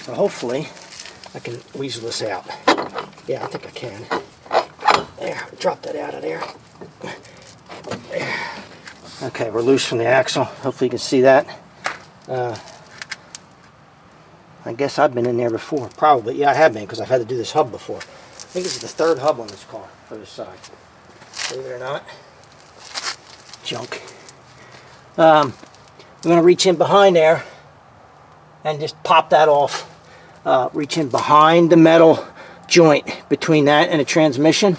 So hopefully I can weasel this out. Yeah, I think I can. There, drop that out of there. There. Okay, we're loose from the axle. Hopefully you can see that. I guess I've been in there before. Probably, yeah, I have been, because I've had to do this hub before. I think this is the third hub on this car for this side. Believe it or not. Junk. I'm going to reach in behind there and just pop that off. Reach in behind the metal joint between that and the transmission.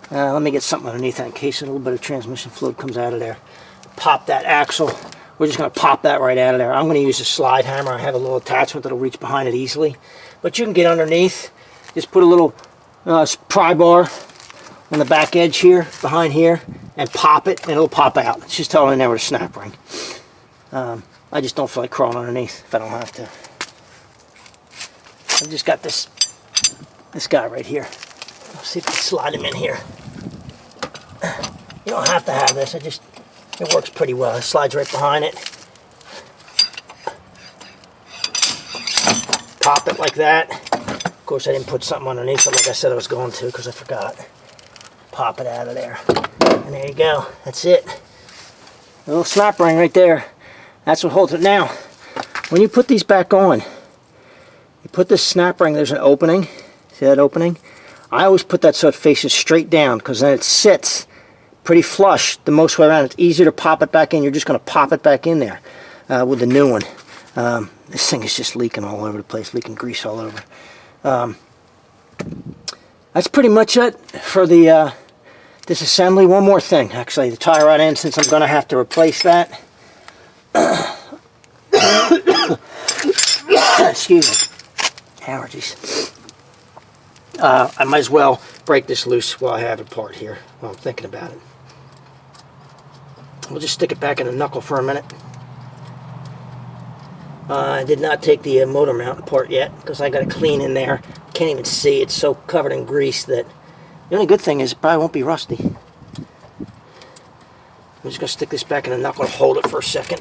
Let me get something underneath that in case a little bit of transmission fluid comes out of there. Pop that axle. We're just going to pop that right out of there. I'm going to use a slide hammer. I have a little attachment that'll reach behind it easily. But you can get underneath. Just put a little pry bar on the back edge here, behind here, and pop it, and it'll pop out. It's just held in there with a snap ring. I just don't feel like crawling underneath if I don't have to. I've just got this guy right here. Let's see if I can slide him in here. You don't have to have this. It works pretty well. It slides right behind it. Pop it like that. Of course, I didn't put something underneath it like I said I was going to because I forgot. Pop it out of there. And there you go. That's it. A little snap ring right there. That's what holds it. Now, when you put these back on, you put this snap ring, there's an opening. See that opening? I always put that so it faces straight down because then it sits pretty flush the most way around. It's easier to pop it back in. You're just going to pop it back in there with the new one. This thing is just leaking all over the place, leaking grease all over. That's pretty much it for the disassembly. One more thing, actually, the tie rod end, since I'm going to have to replace that. Excuse me. Allergies. I might as well break this loose while I have it apart here, while I'm thinking about it. We'll just stick it back in the knuckle for a minute. I did not take the motor mount apart yet because I got to clean in there. Can't even see. It's so covered in grease that the only good thing is it probably won't be rusty. I'm just going to stick this back in the knuckle and hold it for a second.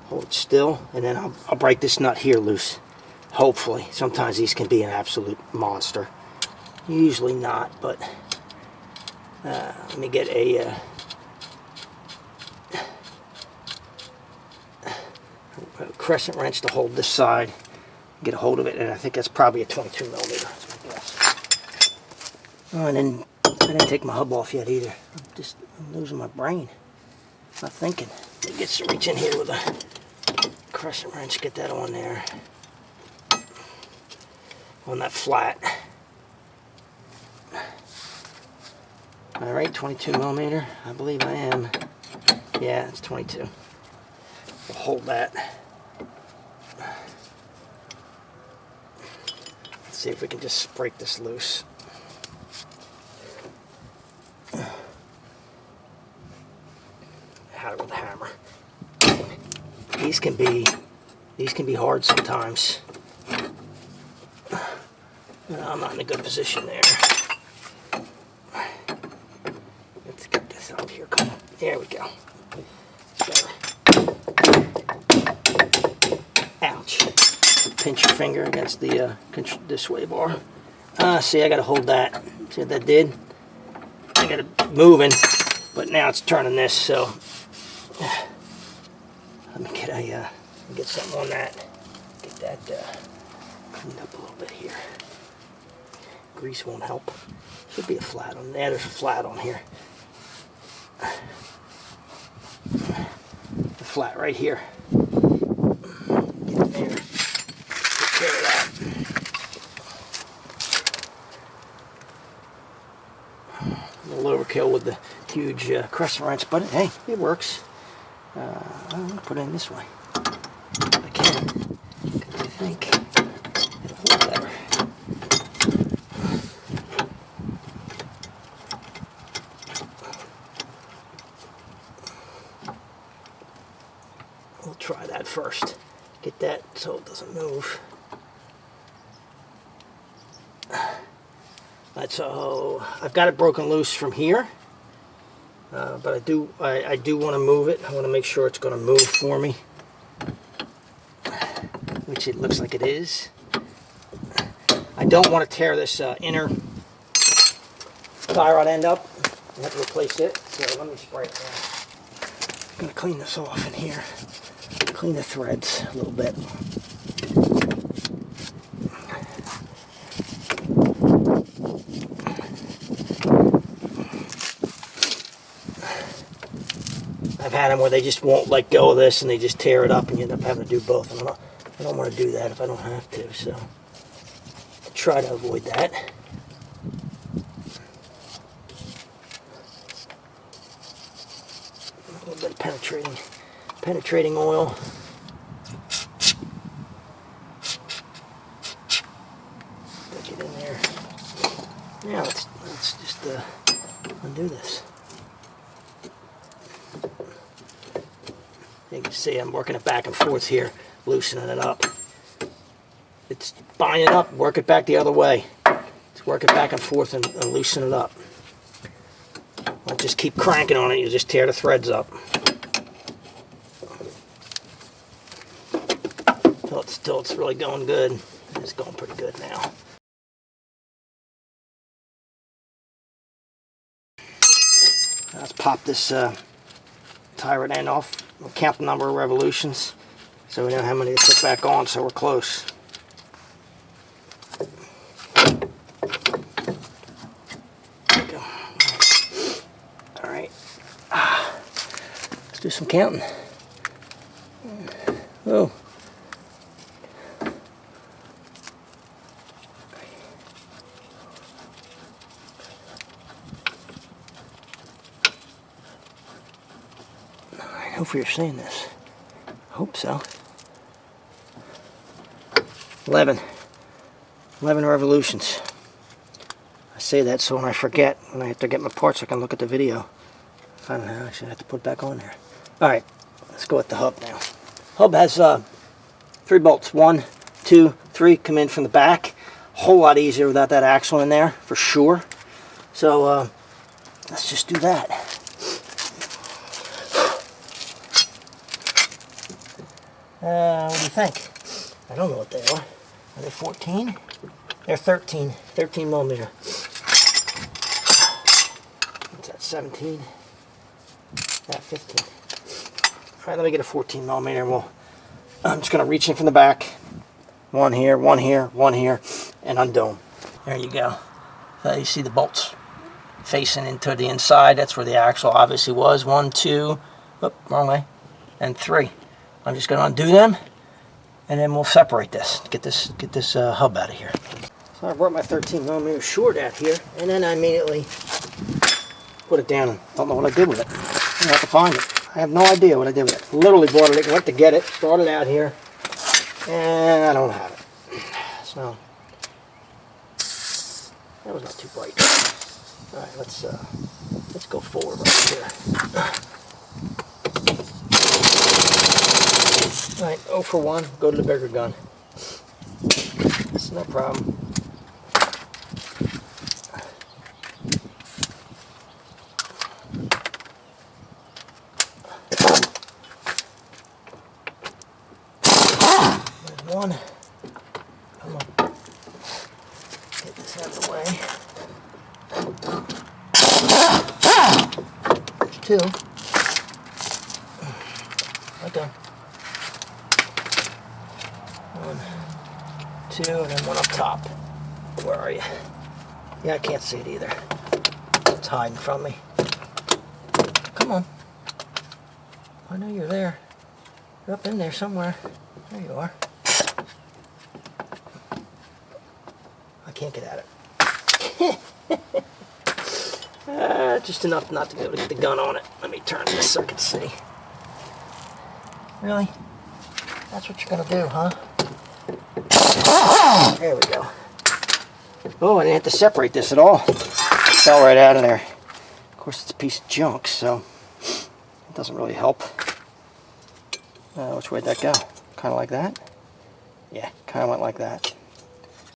Hold it still, and then I'll break this nut here loose. Hopefully. Sometimes these can be an absolute monster. Usually not, but let me get a crescent wrench to hold this side. Get a hold of it, and I think that's probably a 22 millimeter. That's my guess. Oh, and then I didn't take my hub off yet either. I'm losing my brain. Not thinking. Let me reach in here with a crescent wrench. Get that on there. On that flat. Alright, 22 millimeter. I believe I am. Yeah, it's 22. We'll hold that. Let's see if we can just break this loose. Had it with a hammer. These can be hard sometimes. I'm not in a good position there. Let's get this up here. Come on. There we go. Ouch. Pinch your finger against the sway bar. See, I got to hold that. See what that did? I got it moving, but now it's turning this, so let me get something on that. Get that cleaned up a little bit here. Grease won't help. Should be a flat on there. There's a flat on here. The flat right here. Get in there. Take care of that. A little overkill with the huge crescent wrench, but hey, it works. I'm going to put it in this way. If I can. I think it'll hold better. We'll try that first. Get that so it doesn't move. Right, so I've got it broken loose from here, but I do want to move it. I want to make sure it's going to move for me. which it looks like it is. I don't want to tear this inner tie rod end up. I have to replace it, so let me spray it down. I'm going to clean this off in here. Clean the threads a little bit. I've had them where they just won't let go of this and they just tear it up and you end up having to do both. And I don't want to do that if I don't have to, so I'll try to avoid that. A little bit of penetrating oil. Stick it in there. Now let's just undo this. You can see I'm working it back and forth here, loosening it up. It's binding up, work it back the other way. Just work it back and forth and loosen it up. Don't just keep cranking on it, you just tear the threads up. Till it's really going good. It's going pretty good now. Let's pop this tie rod end off. We'll count the number of revolutions so we know how many to put back on, so we're close. There we go. Alright. Let's do some counting. Oh. Hopefully you're seeing this. I hope so. 11 revolutions. I say that so when I forget, when I have to get my parts, I can look at the video. I don't know, I should have to put it back on there. Alright, let's go with the hub now. Hub has 3 bolts. 1, 2, 3 come in from the back. A whole lot easier without that axle in there, for sure. So, let's just do that. What do you think? I don't know what they are. Are they 14? They're 13 millimeter. What's that, 17? Yeah, 15. All right, let me get a 14 millimeter and I'm just gonna reach in from the back. One here, one here, one here, and undo them. There you go. You see the bolts facing into the inside. That's where the axle obviously was. 1, 2, oop, wrong way, and 3. I'm just going to undo them, and then we'll separate this. Get this hub out of here. So I brought my 13 millimeter short out here, and then I immediately put it down. And don't know what I did with it. I have to find it. I have no idea what I did with it. Literally brought it, went to get it, brought it out here, and I don't have it. So that was not too bright. All right, let's go forward right here. All right, 0 for 1, go to the bigger gun. That's no problem. There's 1. Come on. Get this out of the way. There's 2. Right done. 1, 2, and then 1 up top. Where are you? Yeah, I can't see it either. It's hiding from me. Come on. I know you're there. You're up in there somewhere. There you are. I can't get at it. Just enough not to be able to get the gun on it. Let me turn this so I can see. Really? That's what you're gonna do, huh? There we go. Oh, I didn't have to separate this at all. Fell right out of there. Of course, it's a piece of junk, so it doesn't really help. Which way did that go? Kind of like that? Yeah, kind of went like that.